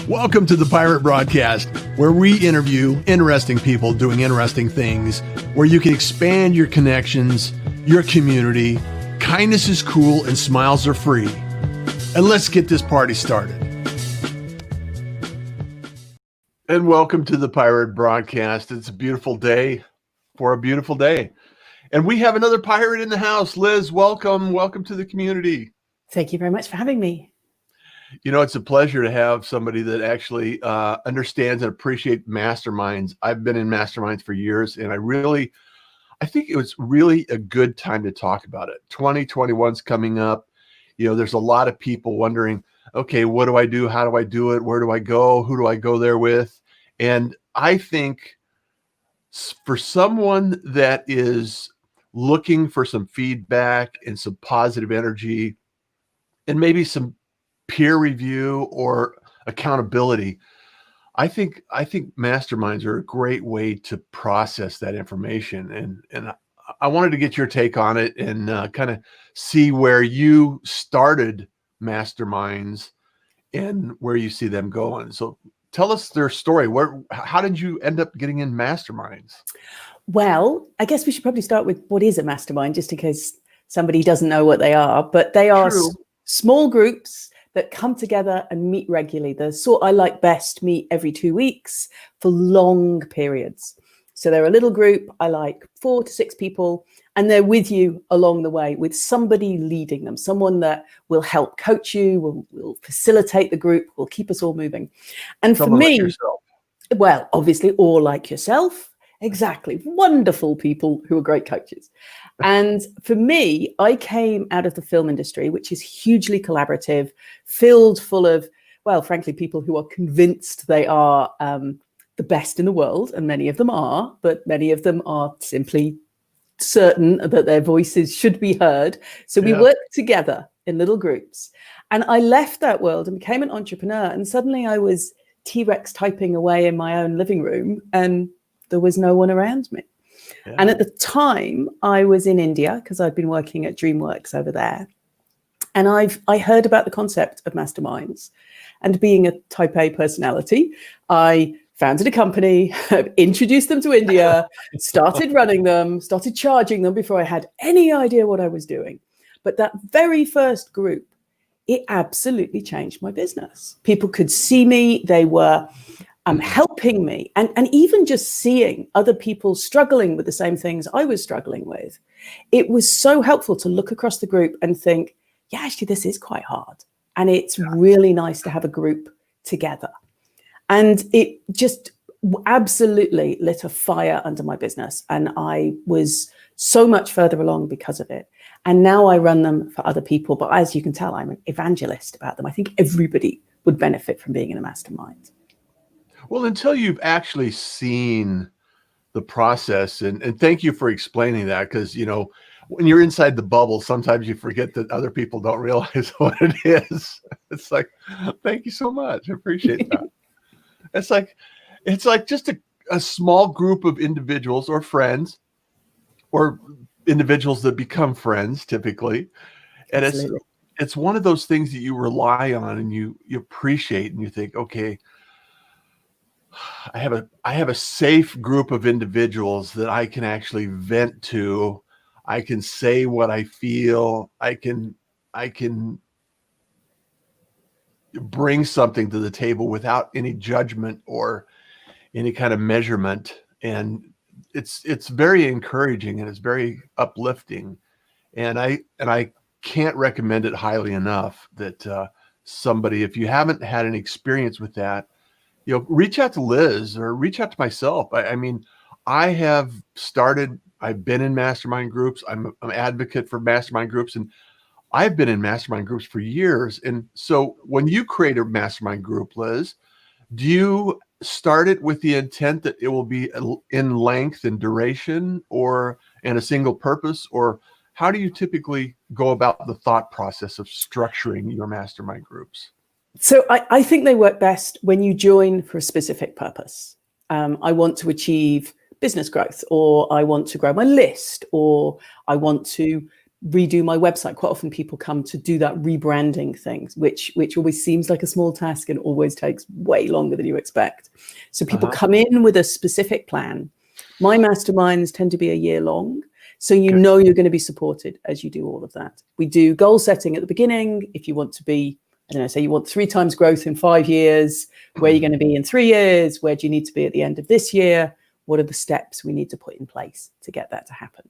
Welcome to the Pirate Broadcast, where we interview interesting people doing interesting things, where you can expand your connections, your community. Kindness is cool and smiles are free. And let's get this party started. And welcome to the Pirate Broadcast. It's a beautiful day for a beautiful day. And we have another pirate in the house. Liz, welcome. Welcome to the community. Thank you very much for having me. You know, it's a pleasure to have somebody that actually understands and appreciates masterminds. I've been in masterminds for years, and I think it was really a good time to talk about it. 2021's coming up. You know, there's a lot of people wondering, okay, what do I do? How do I do it? Where do I go? Who do I go there with? And I think for someone that is looking for some feedback and some positive energy and maybe some peer review or accountability, I think masterminds are a great way to process that information. And I wanted to get your take on it and kind of see where you started masterminds and where you see them going. So tell us their story. How did you end up getting in masterminds? Well, I guess we should probably start with what is a mastermind, just in case somebody doesn't know what they are. But they are small groups that come together and meet regularly. The sort I like best meet every 2 weeks for long periods. So they're a little group. I like 4 to 6 people, and they're with you along the way with somebody leading them, someone that will help coach you, will facilitate the group, will keep us all moving. And Someone for me, like yourself. Well, obviously, all like yourself. Exactly. Wonderful people who are great coaches. And for me, I came out of the film industry, which is hugely collaborative, filled full of, well, frankly, people who are convinced they are the best in the world. And many of them are, but many of them are simply certain that their voices should be heard. So we work together in little groups. And I left that world and became an entrepreneur. And suddenly I was T-Rex typing away in my own living room, and there was no one around me. Yeah. And at the time I was in India because I'd been working at DreamWorks over there. And I heard about the concept of masterminds, and being a type A personality, I founded a company, introduced them to India, started running them, started charging them before I had any idea what I was doing. But that very first group, it absolutely changed my business. People could see me, they were helping me, and even just seeing other people struggling with the same things I was struggling with. It was so helpful to look across the group and think, yeah, actually, this is quite hard. And it's really nice to have a group together. And it just absolutely lit a fire under my business. And I was so much further along because of it. And now I run them for other people. But as you can tell, I'm an evangelist about them. I think everybody would benefit from being in a mastermind. Well, until you've actually seen the process, and thank you for explaining that, because, you know, when you're inside the bubble, sometimes you forget that other people don't realize what it is. It's like, thank you so much. I appreciate that. It's like just a small group of individuals or friends, or individuals that become friends typically. And it's one of those things that you rely on and you appreciate, and you think, okay, I have a safe group of individuals that I can actually vent to. I can say what I feel. I can bring something to the table without any judgment or any kind of measurement. And it's very encouraging, and it's very uplifting. And I can't recommend it highly enough that somebody, if you haven't had an experience with that, you know, reach out to Liz or reach out to myself. I mean, I've been in mastermind groups. I'm an advocate for mastermind groups, and I've been in mastermind groups for years. And so when you create a mastermind group, Liz, do you start it with the intent that it will be in length and duration, or in a single purpose? Or how do you typically go about the thought process of structuring your mastermind groups? So I think they work best when you join for a specific purpose. I want to achieve business growth, or I want to grow my list, or I want to redo my website. Quite often people come to do that rebranding thing, which always seems like a small task and always takes way longer than you expect. So people come in with a specific plan. My masterminds tend to be a year long. So you know you're going to be supported as you do all of that. We do goal setting at the beginning. If you want to be, I don't know, say you want 3 times growth in 5 years, where are you going to be in 3 years? Where do you need to be at the end of this year? What are the steps we need to put in place to get that to happen?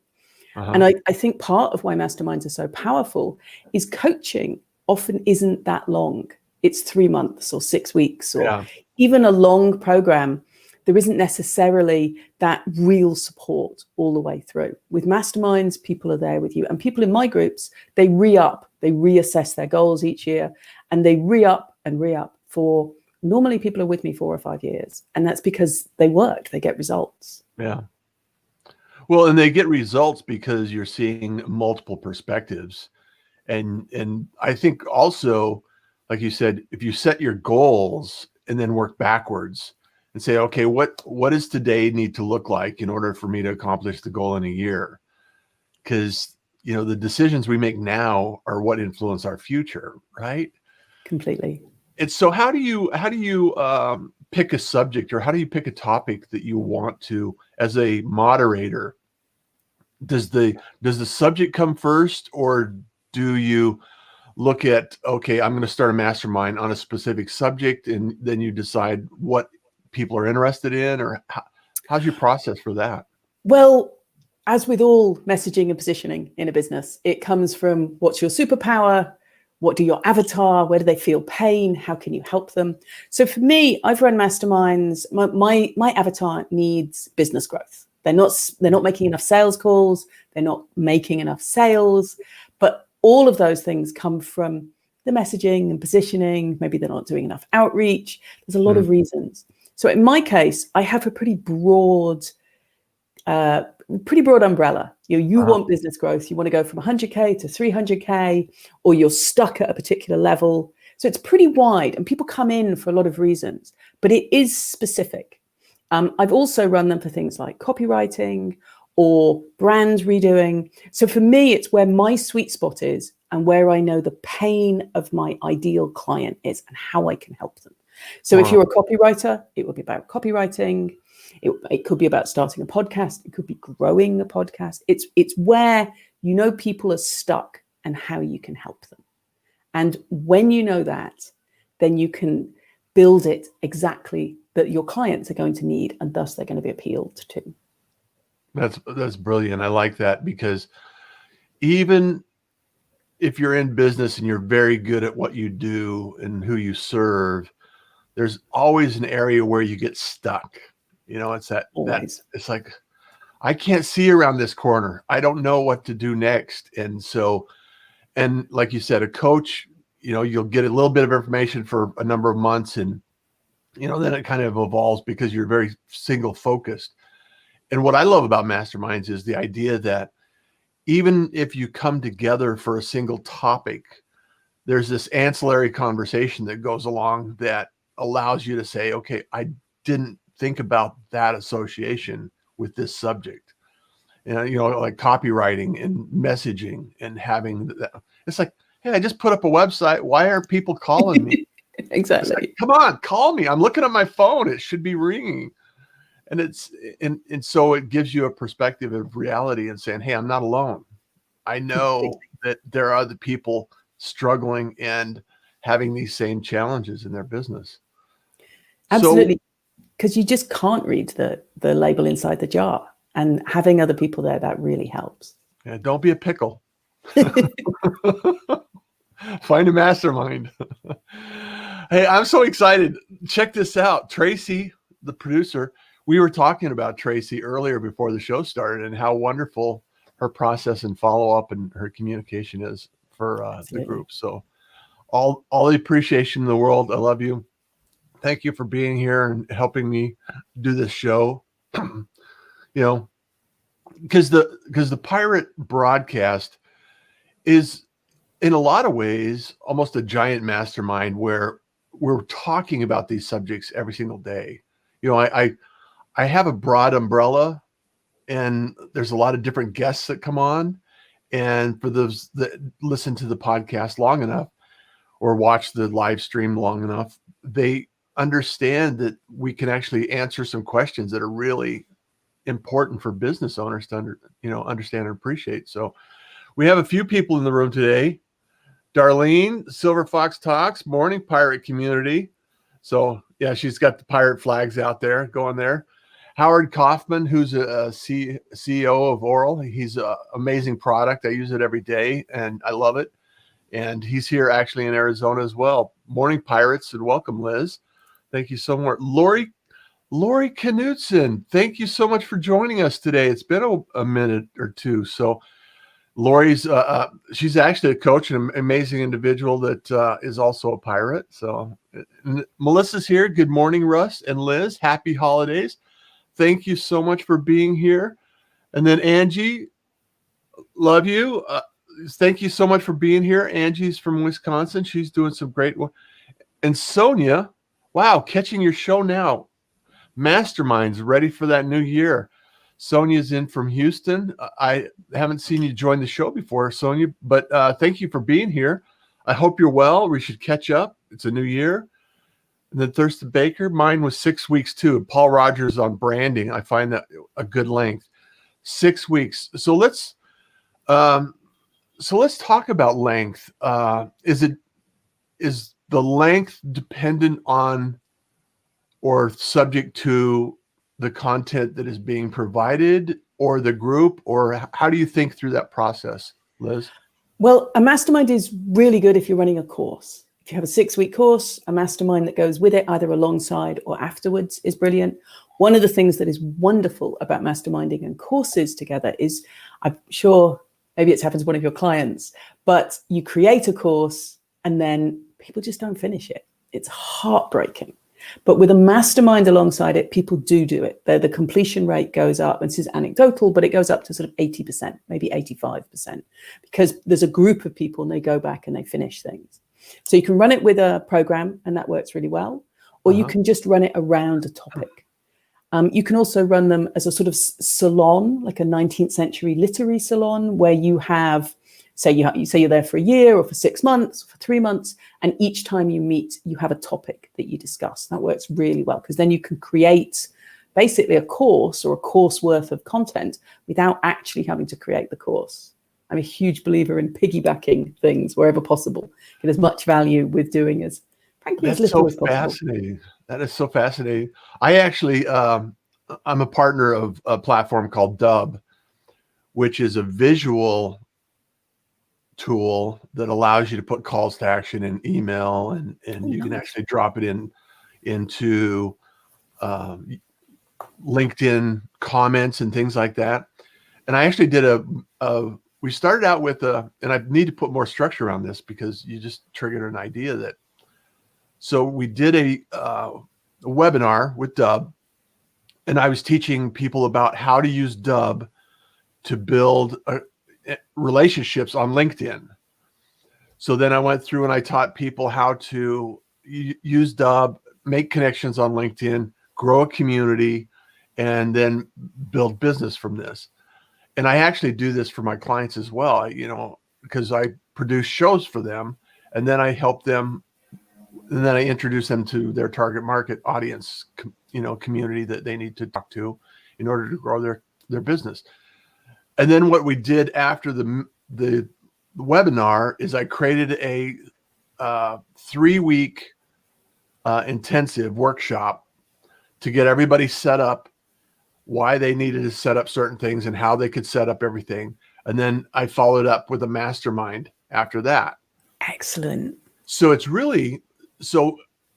And I think part of why masterminds are so powerful is coaching often isn't that long. It's 3 months or 6 weeks or even a long program. There isn't necessarily that real support all the way through. With masterminds, people are there with you. And people in my groups, they re-up, they reassess their goals each year, and they re-up and re-up for, normally people are with me 4 or 5 years. And that's because they work, they get results. Yeah. Well, and they get results because you're seeing multiple perspectives. And I think also, like you said, if you set your goals and then work backwards and say, okay, what does today need to look like in order for me to accomplish the goal in a year? Because, you know, the decisions we make now are what influence our future, right? Completely. And so how do you pick a subject, or how do you pick a topic that you want to, as a moderator? Does the subject come first, or do you look at, okay, I'm going to start a mastermind on a specific subject, and then you decide what people are interested in, or how's your process for that? Well, as with all messaging and positioning in a business, it comes from what's your superpower? What do your avatar? Where do they feel pain? How can you help them? So for me, I've run masterminds. My avatar needs business growth. They're not making enough sales calls. They're not making enough sales. But all of those things come from the messaging and positioning. Maybe they're not doing enough outreach. There's a lot of reasons. So in my case, I have a pretty broad umbrella. You want business growth. You want to go from 100K to 300K, or you're stuck at a particular level. So it's pretty wide, and people come in for a lot of reasons, but it is specific. I've also run them for things like copywriting or brand redoing. So for me, it's where my sweet spot is and where I know the pain of my ideal client is and how I can help them. So if you're a copywriter, it will be about copywriting. It could be about starting a podcast. It could be growing a podcast. It's where you know people are stuck and how you can help them. And when you know that, then you can build it exactly that your clients are going to need, and thus they're going to be appealed to. That's brilliant. I like that, because even if you're in business and you're very good at what you do and who you serve, there's always an area where you get stuck. You know, it's that it's like, I can't see around this corner. I don't know what to do next. And so, and like you said, a coach, you know, you'll get a little bit of information for a number of months, and, you know, then it kind of evolves because you're very single focused. And what I love about masterminds is the idea that even if you come together for a single topic, there's this ancillary conversation that goes along that allows you to say, okay, I didn't think about that association with this subject. And, you know, like copywriting and messaging and having that. It's like, hey, I just put up a website. Why are people calling me? Exactly. Like, come on, call me. I'm looking at my phone. It should be ringing. And and so it gives you a perspective of reality and saying, hey, I'm not alone. I know that there are other people struggling and having these same challenges in their business. Absolutely. Because you just can't read the label inside the jar, and having other people there, that really helps. Yeah, don't be a pickle. Find a mastermind. Hey, I'm so excited. Check this out. Tracy, the producer, we were talking about Tracy earlier before the show started, and how wonderful her process and follow-up and her communication is for the group. So all the appreciation in the world. I love you. Thank you for being here and helping me do this show. You know, because the pirate broadcast is, in a lot of ways, almost a giant mastermind where we're talking about these subjects every single day. You know, I have a broad umbrella, and there's a lot of different guests that come on, And for those that listen to the podcast long enough or watch the live stream long enough, they understand that we can actually answer some questions that are really important for business owners to understand and appreciate. So we have a few people in the room today. Darlene, Silver Fox Talks, Morning Pirate Community. So yeah, she's got the pirate flags out there going there. Howard Kaufman, who's a CEO of Oral. He's an amazing product. I use it every day and I love it. And he's here actually in Arizona as well. Morning Pirates, and welcome, Liz. Thank you so much. Lori Knutson, thank you so much for joining us today. It's been a minute or two. So Lori's, she's actually a coach and an amazing individual that is also a pirate. So Melissa's here. Good morning, Russ and Liz. Happy holidays. Thank you so much for being here. And then Angie, love you. Thank you so much for being here. Angie's from Wisconsin. She's doing some great work. And Sonia, wow, catching your show now. Mastermind's ready for that new year. Sonia's in from Houston. I haven't seen you join the show before, Sonia, but thank you for being here. I hope you're well. We should catch up. It's a new year. And then Thurston Baker, mine was 6 weeks too. Paul Rogers on branding. I find that a good length. 6 weeks. So let's talk about length. Is the length dependent on or subject to the content that is being provided or the group, or how do you think through that process, Liz? Well, a mastermind is really good if you're running a course. If you have a 6-week course, a mastermind that goes with it, either alongside or afterwards, is brilliant. One of the things that is wonderful about masterminding and courses together is, I'm sure maybe it's happened to one of your clients, but you create a course and then people just don't finish it. It's heartbreaking. But with a mastermind alongside it, people do it. The completion rate goes up. And this is anecdotal, but it goes up to sort of 80%, maybe 85%, because there's a group of people and they go back and they finish things. So you can run it with a program and that works really well, or you can just run it around a topic. You can also run them as a sort of salon, like a 19th century literary salon, where you have, you say you're there for a year or for 6 months, or for 3 months, and each time you meet, you have a topic that you discuss. That works really well because then you can create basically a course or a course worth of content without actually having to create the course. I'm a huge believer in piggybacking things wherever possible. Get as much value with doing as, frankly, as little as possible. Fascinating. That is so fascinating. I actually, I'm a partner of a platform called Dub, which is a visual tool that allows you to put calls to action in email, and you can actually drop it into LinkedIn comments and things like that. And I actually did we started out with and I need to put more structure around this because you just triggered an idea so we did a webinar with Dub, and I was teaching people about how to use Dub to build relationships on LinkedIn. So then I went through and I taught people how to use Dub, make connections on LinkedIn, grow a community, and then build business from this. And I actually do this for my clients as well, because I produce shows for them, and then I help them, and then I introduce them to their target market audience, community that they need to talk to in order to grow their business. And then what we did after the webinar is I created a 3-week intensive workshop to get everybody set up, why they needed to set up certain things and how they could set up everything. And then I followed up with a mastermind after that. Excellent. So it's really,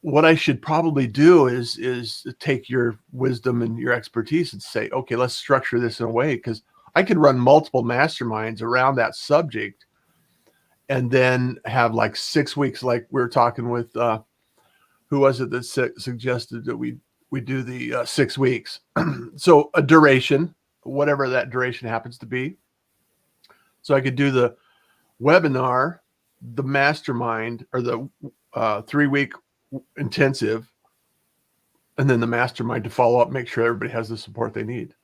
what I should probably do is take your wisdom and your expertise and say, okay, let's structure this in a way, because I could run multiple masterminds around that subject and then have like 6 weeks, like we were talking with, who was it that suggested that we do the 6 weeks? So a duration, whatever that duration happens to be. So I could do the webinar, the mastermind, or the 3-week intensive, and then the mastermind to follow up, make sure everybody has the support they need.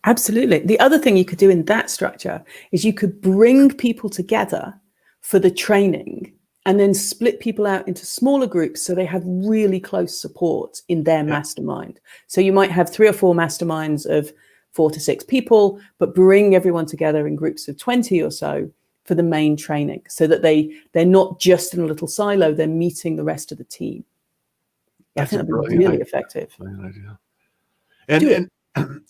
Absolutely. The other thing you could do in that structure is you could bring people together for the training and then split people out into smaller groups so they have really close support in their mastermind. So you might have 3 or 4 masterminds of 4 to 6 people, but bring everyone together in groups of 20 or so for the main training so that they're not just in a little silo, they're meeting the rest of the team. That's I think that'd be really effective. Idea.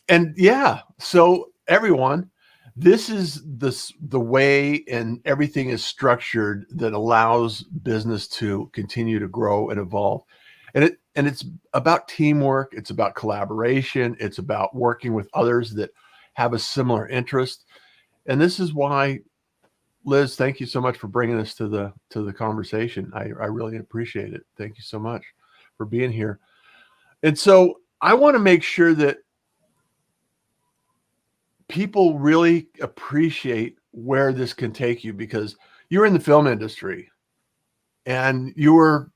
And yeah, so everyone, this is the way and everything is structured that allows business to continue to grow and evolve. And it's about teamwork, it's about collaboration, it's about working with others that have a similar interest. And this is why, Liz, thank you so much for bringing us to the conversation. I really appreciate it. Thank you so much for being here. And so I want to make sure that people really appreciate where this can take you, because you're in the film industry and you were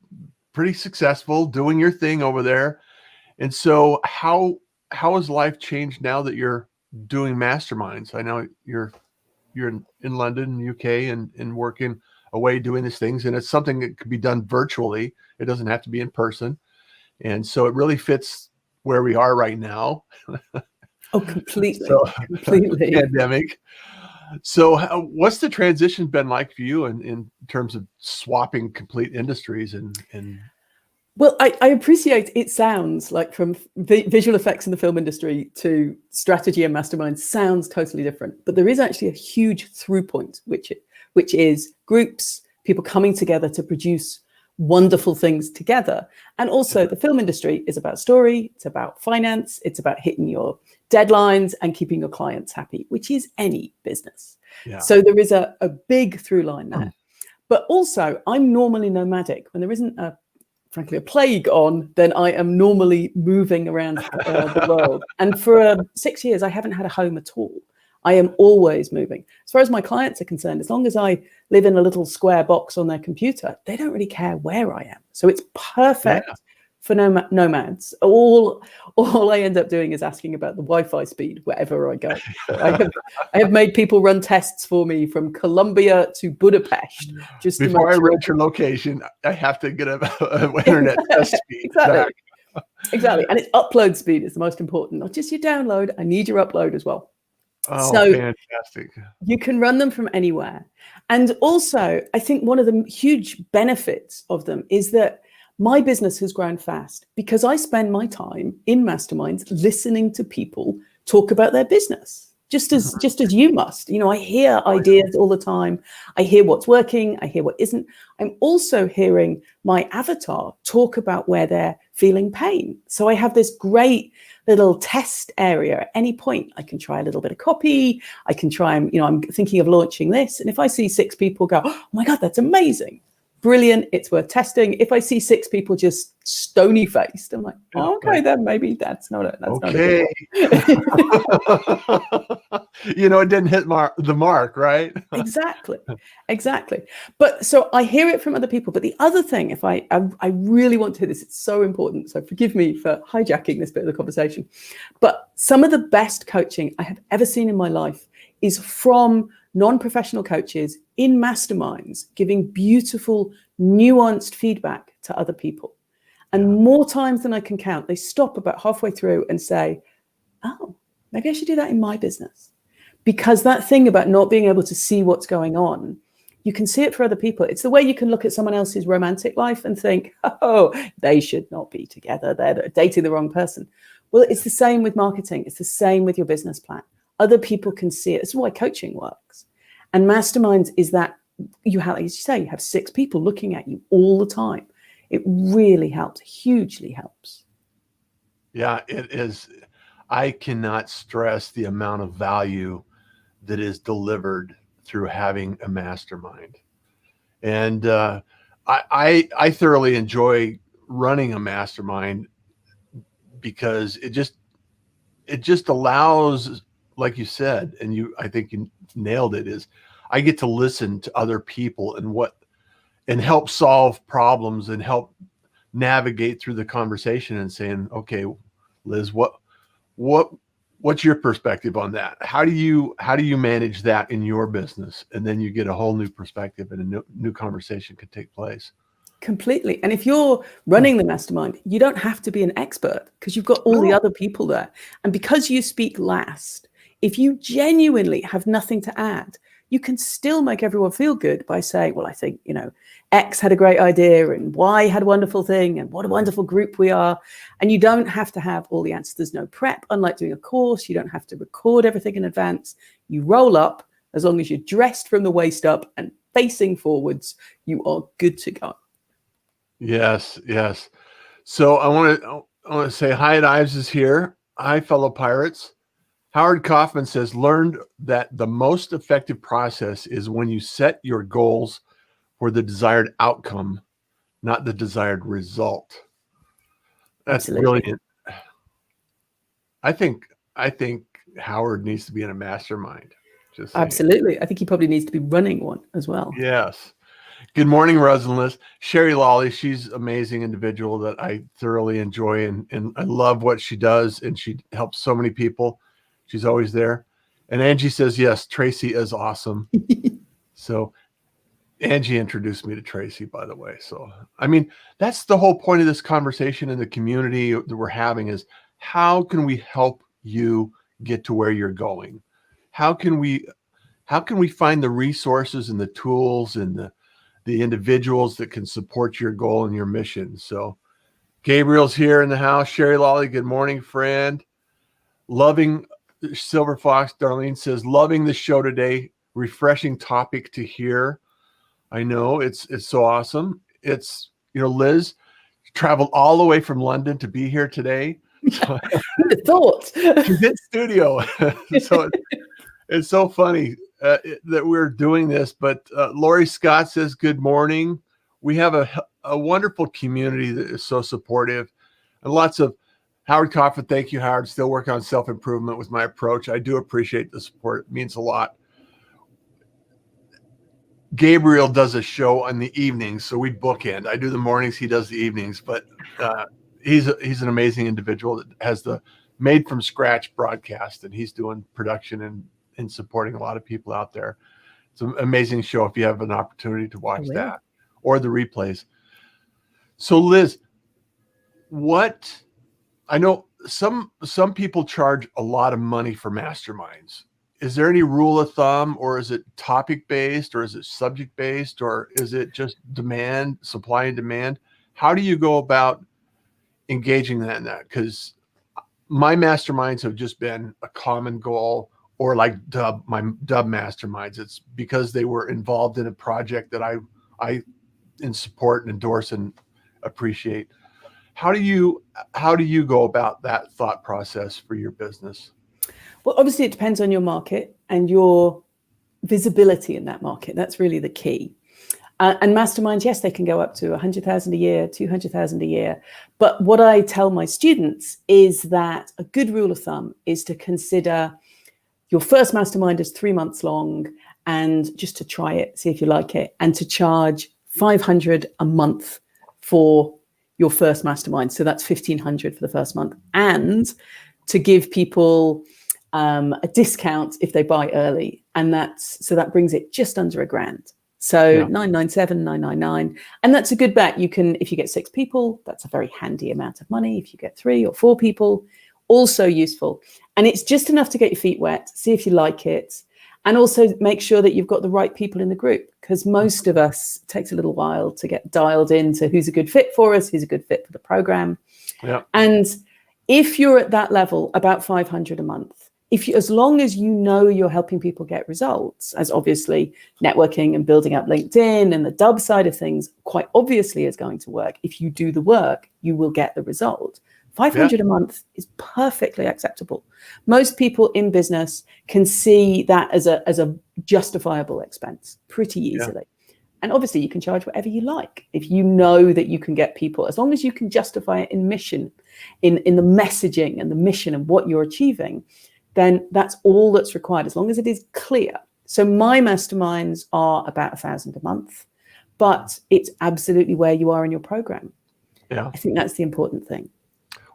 pretty successful doing your thing over there. And so how has life changed now that you're doing masterminds? I know you're in London, UK, and working away doing these things, and it's something that could be done virtually. It doesn't have to be in person. And so it really fits where we are right now. Oh, completely. Completely. Pandemic. So what's the transition been like for you in terms of swapping complete industries and Well, I appreciate it sounds like from visual effects in the film industry to strategy and mastermind sounds totally different, but there is actually a huge through point, which is groups, people coming together to produce wonderful things together. And also the film industry is about story, it's about finance, it's about hitting your deadlines and keeping your clients happy, which is any business. Yeah. So there is a big through line there. But also I'm normally nomadic. When there isn't frankly a plague on, then I am normally moving around the world. And for 6 years, I haven't had a home at all. I am always moving. As far as my clients are concerned, as long as I live in a little square box on their computer, they don't really care where I am. So it's perfect for nomads. All I end up doing is asking about the Wi-Fi speed wherever I go. So I have made people run tests for me from Colombia to Budapest. Just before I reach your location, I have to get an internet test speed. Exactly. And its upload speed is the most important, not just your download. I need your upload as well. Oh, so fantastic. You can run them from anywhere. And also, I think one of the huge benefits of them is that my business has grown fast because I spend my time in masterminds listening to people talk about their business, just as you must. You know, I hear ideas all the time. I hear what's working. I hear what isn't. I'm also hearing my avatar talk about where they're feeling pain. So I have this great little test area at any point. I can try a little bit of copy. I can try, I'm thinking of launching this. And if I see 6 people go, oh my God, that's amazing. Brilliant. It's worth testing. If I see 6 people just stony faced, I'm like, oh, okay, then maybe that's not it. Not a it didn't hit the mark, right? Exactly. But so I hear it from other people. But the other thing, if I really want to hear this, it's so important. So forgive me for hijacking this bit of the conversation. But some of the best coaching I have ever seen in my life is from non-professional coaches in masterminds giving beautiful, nuanced feedback to other people. And more times than I can count, they stop about halfway through and say, oh, maybe I should do that in my business. Because that thing about not being able to see what's going on, you can see it for other people. It's the way you can look at someone else's romantic life and think, oh, they should not be together. They're dating the wrong person. Well, it's the same with marketing. It's the same with your business plan. Other people can see it. This is why coaching works. And masterminds is that you have, as you say, you have 6 people looking at you all the time. It really helps, hugely helps. Yeah, it is. I cannot stress the amount of value that is delivered through having a mastermind. And I thoroughly enjoy running a mastermind because it just allows, like you said, and I think you nailed it, is I get to listen to other people and help solve problems and help navigate through the conversation and saying, okay, Liz, what what's your perspective on that? How do you manage that in your business? And then you get a whole new perspective and a new conversation could take place. Completely. And if you're running the mastermind, you don't have to be an expert because you've got all the other people there. And because you speak last, if you genuinely have nothing to add, you can still make everyone feel good by saying, well, I think, X had a great idea and Y had a wonderful thing and what a wonderful group we are. And you don't have to have all the answers. There's no prep. Unlike doing a course, you don't have to record everything in advance. You roll up. As long as you're dressed from the waist up and facing forwards, you are good to go. Yes. So I want to say hi. Ives is here. Hi, fellow pirates. Howard Kaufman says, learned that the most effective process is when you set your goals for the desired outcome, not the desired result. That's brilliant. I think Howard needs to be in a mastermind. Just saying. Absolutely. I think he probably needs to be running one as well. Yes. Good morning, Russ and Liz. Sherry Lawley, she's an amazing individual that I thoroughly enjoy and I love what she does, and she helps so many people. She's always there. And Angie says, yes, Tracy is awesome. So Angie introduced me to Tracy, by the way. So, I mean, that's the whole point of this conversation in the community that we're having is how can we help you get to where you're going? How can we find the resources and the tools and the individuals that can support your goal and your mission? So Gabriel's here in the house. Sherry Lawley, good morning, friend. Loving Silver Fox, Darlene says, loving the show today. Refreshing topic to hear. I know it's so awesome. It's, Liz traveled all the way from London to be here today. So, who'd have thought? She's in studio. So it's so funny that we're doing this. But Lori Scott says, good morning. We have a wonderful community that is so supportive, and lots of Howard Kaufman. Thank you, Howard. Still working on self-improvement with my approach. I do appreciate the support. It means a lot. Gabriel does a show on the evenings, so we bookend. I do the mornings, he does the evenings, but he's an amazing individual that has the made from scratch broadcast, and he's doing production and supporting a lot of people out there. It's an amazing show if you have an opportunity to watch that or the replays. So Liz, I know some people charge a lot of money for masterminds. Is there any rule of thumb, or is it topic based, or is it subject based, or is it just supply and demand? How do you go about engaging in that? Because my masterminds have just been a common goal, or like my dub masterminds. It's because they were involved in a project that I support and endorse and appreciate. How do you go about that thought process for your business? Well, obviously it depends on your market and your visibility in that market. That's really the key. And masterminds, yes, they can go up to 100,000 a year, 200,000 a year. But what I tell my students is that a good rule of thumb is to consider your first mastermind is 3 months long, and just to try it, see if you like it, and to charge $500 a month for your first mastermind. So that's $1,500 for the first month, and to give people a discount if they buy early, and that brings it just under $1,000. So $997, $999, and that's a good bet. You can, if you get 6 people, that's a very handy amount of money. If you get 3 or 4 people, also useful. And it's just enough to get your feet wet, see if you like it, and also make sure that you've got the right people in the group, because most of us, it takes a little while to get dialed into who's a good fit for us, who's a good fit for the program. Yeah. And if you're at that level, about $500 a month, as long as you know you're helping people get results, as obviously networking and building up LinkedIn and the dub side of things quite obviously is going to work. If you do the work, you will get the result. $500 a month is perfectly acceptable. Most people in business can see that as a justifiable expense pretty easily. And obviously you can charge whatever you like. If you know that you can get people, as long as you can justify it in mission, in the messaging and the mission and what you're achieving, then that's all that's required, as long as it is clear. So my masterminds are about $1,000 a month, but it's absolutely where you are in your program. Yeah, I think that's the important thing.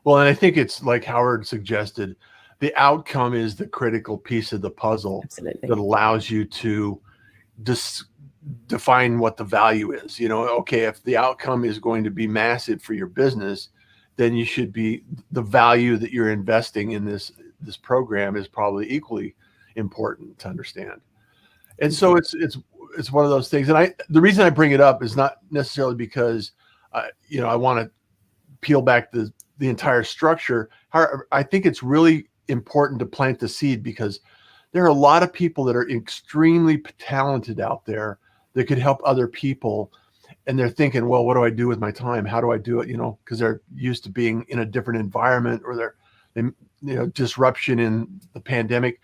Well, and I think it's like Howard suggested, the outcome is the critical piece of the puzzle. Absolutely. That allows you to define what the value is. Okay, if the outcome is going to be massive for your business, then you should be, the value that you're investing in this program is probably equally important to understand. And so it's one of those things. And the reason I bring it up is not necessarily because I want to peel back the entire structure. However, I think it's really important to plant the seed, because there are a lot of people that are extremely talented out there that could help other people. And they're thinking, well, what do I do with my time? How do I do it? Because they're used to being in a different environment, or they're disruption in the pandemic.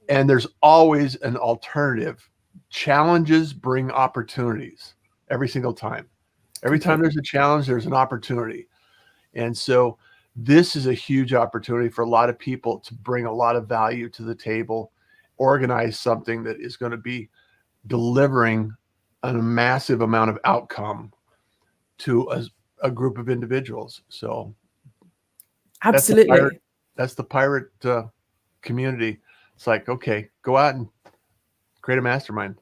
And there's always an alternative. Challenges bring opportunities every single time. Every time there's a challenge, there's an opportunity. And so this is a huge opportunity for a lot of people to bring a lot of value to the table, organize something that is going to be delivering a massive amount of outcome to a group of individuals. So absolutely, that's the pirate community. It's like, okay, go out and create a mastermind.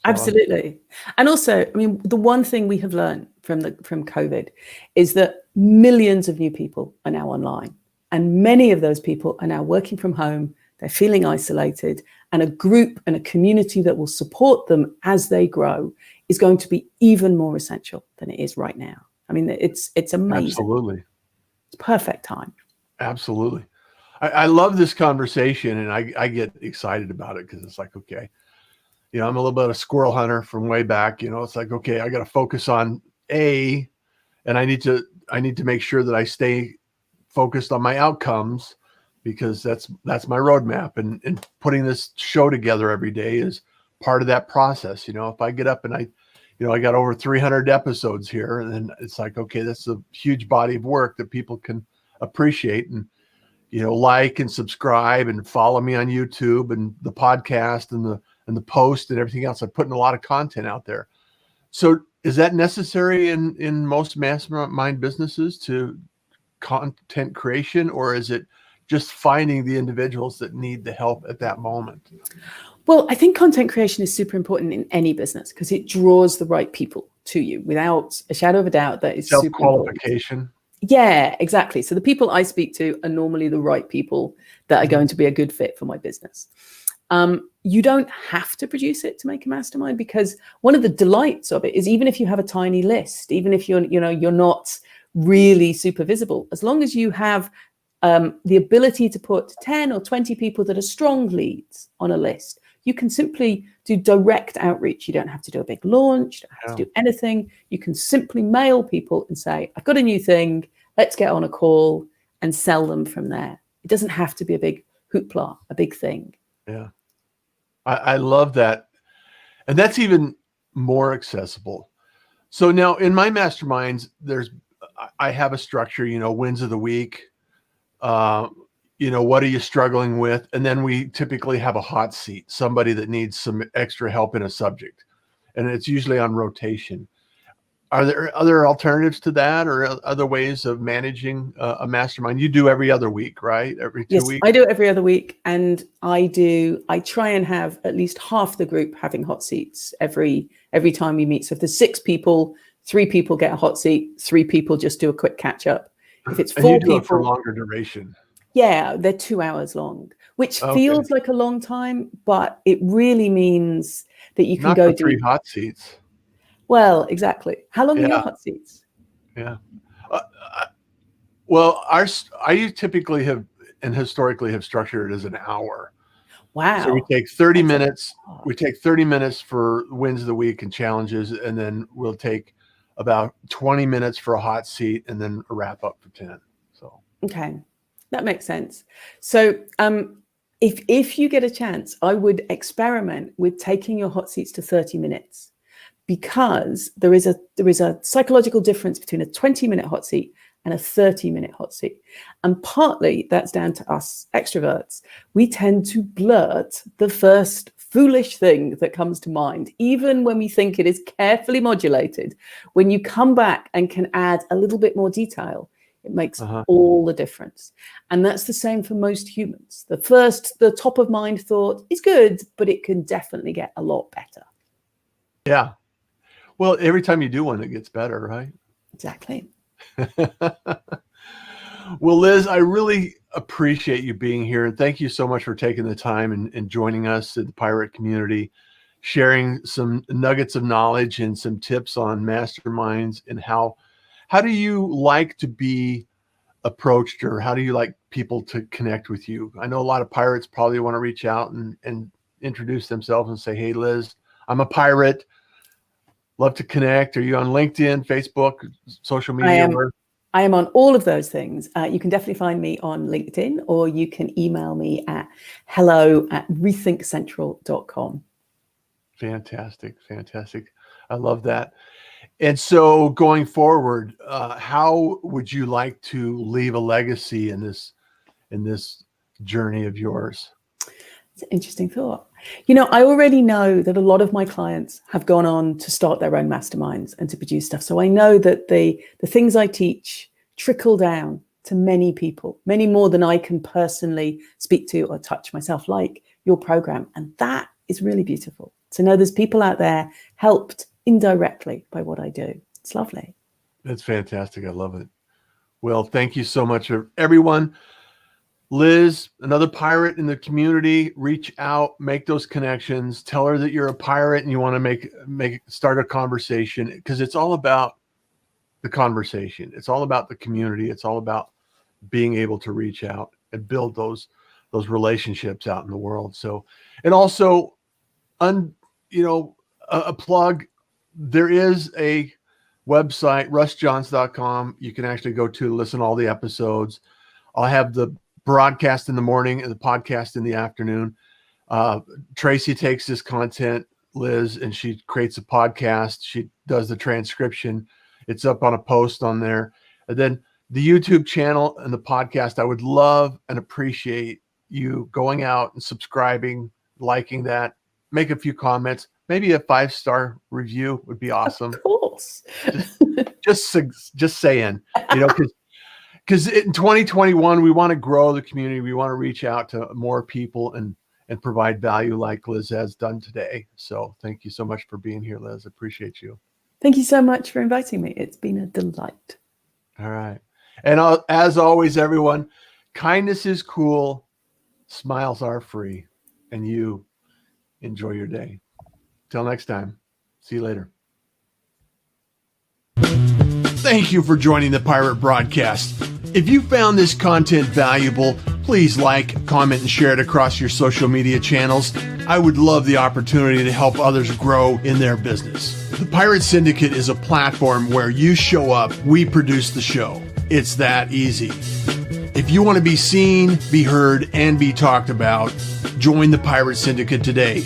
Absolutely. And also, I mean, the one thing we have learned from COVID is that millions of new people are now online, and many of those people are now working from home. They're feeling isolated, and a group and a community that will support them as they grow is going to be even more essential than it is right now. I mean, it's amazing. Absolutely. It's perfect time. Absolutely. I love this conversation, and I get excited about it, because it's like, okay, I'm a little bit of a squirrel hunter from way back. It's like, okay, I got to focus on A, and I need to make sure that I stay focused on my outcomes, because that's my roadmap. And putting this show together every day is part of that process. If I get up and I got over 300 episodes here, and then it's like, okay, that's a huge body of work that people can appreciate, and like and subscribe and follow me on YouTube and the podcast and the post and everything else. I'm putting a lot of content out there. So is that necessary in most mastermind businesses, to content creation, or is it just finding the individuals that need the help at that moment? Well, I think content creation is super important in any business, because it draws the right people to you without a shadow of a doubt. That is self-qualification. Yeah, exactly. So the people I speak to are normally the right people that are going to be a good fit for my business. You don't have to produce it to make a mastermind, because one of the delights of it is, even if you have a tiny list, even if you're not really super visible, as long as you have the ability to put 10 or 20 people that are strong leads on a list, you can simply do direct outreach. You don't have to do a big launch. You don't have to do anything. You can simply mail people and say, I've got a new thing. Let's get on a call, and sell them from there. It doesn't have to be a big hoopla, a big thing. Yeah. I love that. And that's even more accessible. So now in my masterminds, I have a structure, wins of the week, what are you struggling with? And then we typically have a hot seat, somebody that needs some extra help in a subject. And it's usually on rotation. Are there other alternatives to that, or other ways of managing a mastermind? You do every other week, right? Every 2 weeks? I do it every other week. And I try and have at least half the group having hot seats every time we meet. So if there's 6 people, 3 people get a hot seat, 3 people just do a quick catch up. If it's 4 people, it for longer duration. Yeah, they're 2 hours long, which feels like a long time, but it really means that you can Not go for 3 hot seats. Well, exactly. How long are your hot seats? Yeah. Well, I typically have, and historically have, structured it as an hour. Wow. So we take 30 minutes. We take 30 minutes for wins of the week and challenges, and then we'll take about 20 minutes for a hot seat, and then a wrap up for 10. So okay, that makes sense. So if you get a chance, I would experiment with taking your hot seats to 30 minutes. Because there is a psychological difference between a 20-minute hot seat and a 30-minute hot seat. And partly that's down to us extroverts. We tend to blurt the first foolish thing that comes to mind, even when we think it is carefully modulated. When you come back and can add a little bit more detail, It makes all the difference. And that's the same for most humans. The top of mind thought is good, but it can definitely get a lot better. Yeah. Well, every time you do one, it gets better, right? Exactly. Well, Liz, I really appreciate you being here. And thank you so much for taking the time and joining us in the pirate community, sharing some nuggets of knowledge and some tips on masterminds and how do you like to be approached, or how do you like people to connect with you? I know a lot of pirates probably want to reach out and introduce themselves and say, hey, Liz, I'm a pirate. Love to connect. Are you on LinkedIn, Facebook, social media? I am on all of those things. You can definitely find me on LinkedIn, or you can email me at hello@rethinkcentral.com. Fantastic. I love that. And so going forward, how would you like to leave a legacy in this journey of yours? It's an interesting thought. I already know that a lot of my clients have gone on to start their own masterminds and to produce stuff. So I know that the things I teach trickle down to many people, many more than I can personally speak to or touch myself, like your program. And that is really beautiful to know there's people out there helped indirectly by what I do. It's lovely. That's fantastic. I love it. Well, thank you so much, everyone. Liz, another pirate in the community, reach out, make those connections, tell her that you're a pirate and you want to start a conversation, because it's all about the conversation. It's all about the community. It's all about being able to reach out and build those relationships out in the world. So, and also a plug, there is a website, russjohns.com. You can actually go to listen to all the episodes. I'll have the broadcast in the morning and the podcast in the afternoon. Tracy takes this content, Liz, and she creates a podcast. She does the transcription. It's up on a post on there. And then the YouTube channel and the podcast, I would love and appreciate you going out and subscribing, liking that, make a few comments, maybe a 5-star review would be awesome. Of course. just saying, because in 2021, we want to grow the community. We want to reach out to more people and provide value like Liz has done today. So thank you so much for being here, Liz. Appreciate you. Thank you so much for inviting me. It's been a delight. All right. And as always, everyone, kindness is cool. Smiles are free. And you enjoy your day. Till next time. See you later. Thank you for joining the Pirate Broadcast. If you found this content valuable, please like, comment, and share it across your social media channels. I would love the opportunity to help others grow in their business. The Pirate Syndicate is a platform where you show up, we produce the show. It's that easy. If you want to be seen, be heard, and be talked about, join the Pirate Syndicate today.